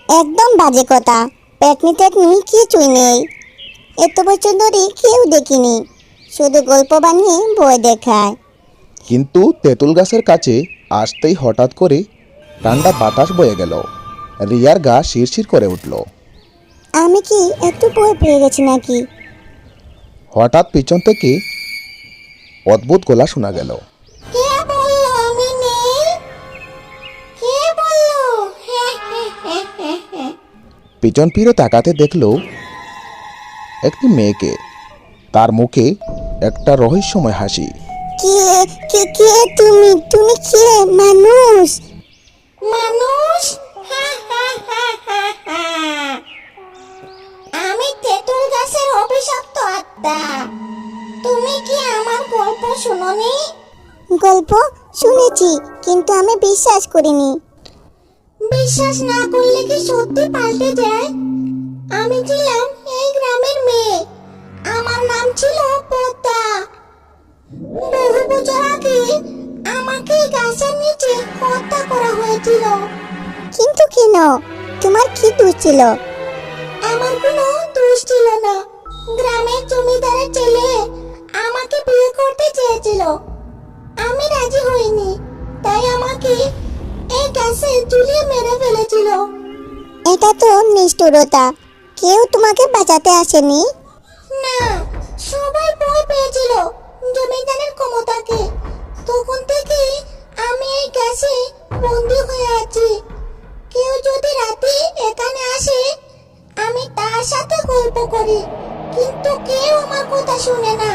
একদম বাজে কথা। পেটনি টেটনি কিছুই নেই। এত বছর ধরে কেউ দেখিনি, শুধু গল্প বানিয়ে বই দেখায়। কিন্তু তেঁতুল গাছের কাছে আসতেই হঠাৎ করে ঠান্ডা বাতাস বয়ে গেল। রিয়ার গা শিরশির করে উঠল। আমি কি একটু ভয় পেয়ে গেছি নাকি? হঠাৎ পিছন থেকে অদ্ভুত গলা শোনা গেল। কে বললো আমি নেই? কে বললো? পিছন ফিরে তাকাতে দেখল একটি মেয়েকে। তার মুখে একটা রহস্যময় হাসি। কে কে কে তুমি? তুমি কে? মানুষ? মানুষ? আমি তেঁতুল গাছের অভিশপ্ত আত্মা। তুমি কি আমার গল্প শুনোনি? গল্প শুনেছি, কিন্তু আমি বিশ্বাস করিনি। বিশ্বাস না করলে কি সত্যি পাল্টে যায়? আমি ছিলাম এই গ্রামের মেয়ে। আমার নাম ছিল পদ্মা। বহু বছর আগে আমাকে গাছের নিচে হত্যা করা হয়েছিল। কিন্তু কেন? তোমার কি দোষ ছিল? আমার কোনো দোষ ছিল না। গ্রামের জমিদারের ছেলে আমাকে বিয়ে করতে চেয়েছিল। আমি রাজি হইনি, তাই আমাকে এই গাছে ঝুলিয়ে মেরে ফেলেছিল। এটা তো নিষ্ঠুরতা। কেউ তোমাকে বাঁচাতে আসেনি? না, সবাই ভয় পেয়েছিল জমিদারের ক্ষমতাকে। তখন থেকে আমি এই গাছে বন্দী হয়ে আছি। কেউ যদি রাতে এখানে আসে, আমি তার সাথে গল্প করি, কিন্তু কেউ আমার কথা শুনে না।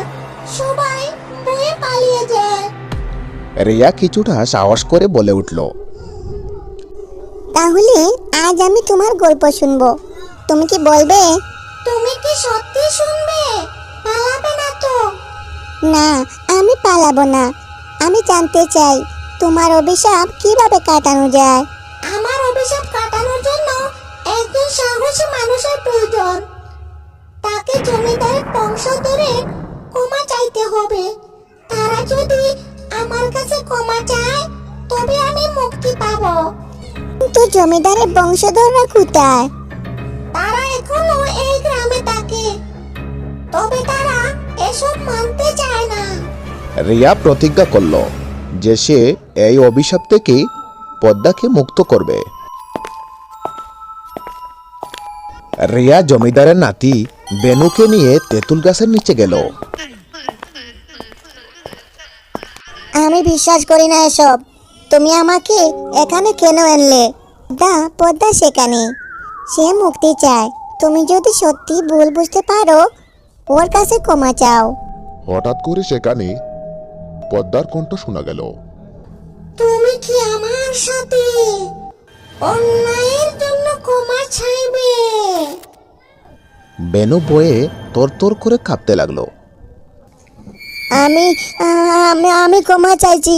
সবাই ভয়ে পালিয়ে যায়। রিয়া কিছুটা সাহস করে বলে উঠল, তাহলে আজ আমি তোমার গল্প শুনবো। তুমি কি বলবে? তুমি কি সত্যি শুনবে? পালাবে না তো? না, আমি পালাবো না। আমি জানতে চাই তোমার অভিশাপ কিভাবে কাটানো যায়। আমার অভিশাপ কাটানোর জন্য একজন সাহসী মানুষের প্রয়োজন। তাকে জমিদারের বংশধরে ক্ষমা চাইতে হবে। তারা যদি আমার কাছে ক্ষমা চায়, তবে আমি মুক্তি পাবো। কিন্তু জমিদারের বংশধররা কোথায়? তারা এখনো এই গ্রামে থাকে, তবে তারা এসব মানতে চায় না। রিয়া প্রতিজ্ঞা করল যে সে এই অভিশাপ থেকে পদ্মাকে মুক্ত করবে। রিয়া জমিদারের নাতি বেনুকে নিয়ে তেঁতুল গাছের নিচে গেল। আমি বিশ্বাস করি না এসব। তুমি আমাকে এখানে কেন আনলে? পদ্মা সেখানে, সে মুক্তি চায়। তুমি যদি সত্যি ভুল বুঝতে পারো, ওর কাছে ক্ষমা চাও। হঠাৎ করে সেখানে পদ্মার কণ্ঠ শোনা গেল। তুমি কি আমার সাথে অন্যায়ের জন্য ক্ষমা চাইবে? বেনু বয়ে তরতর করে কাঁপতে লাগলো। আমি আমি আমি ক্ষমা চাইছি।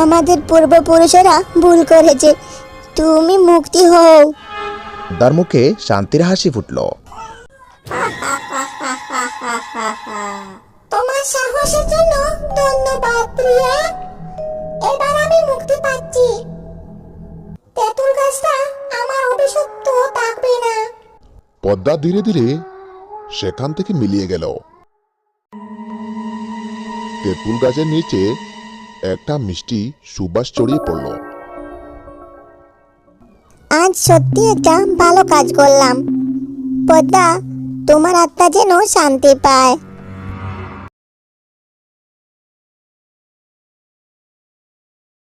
আমাদের পূর্বপুরুষেরা ভুল করেছে। তুমি মুক্তি হও। তার মুখে শান্তির হাসি ফুটল। তোমার সাহসের জন্য ধন্যবাদ প্রিয়া। এবার আমি মুক্তি পাচ্ছি। তেঁতুল গাছটা আমার অভিশপ্ত থাকবে না। পদ্মা ধীরে ধীরে সেখান থেকে মিলিয়ে গেল। তেঁতুল গাছের নিচে একটা মিষ্টি সুবাস ছড়িয়ে পড়ল। আজ সত্যি একটা ভালো কাজ করলাম। পদ্মা, তোমার আত্মা যেন শান্তি পায়।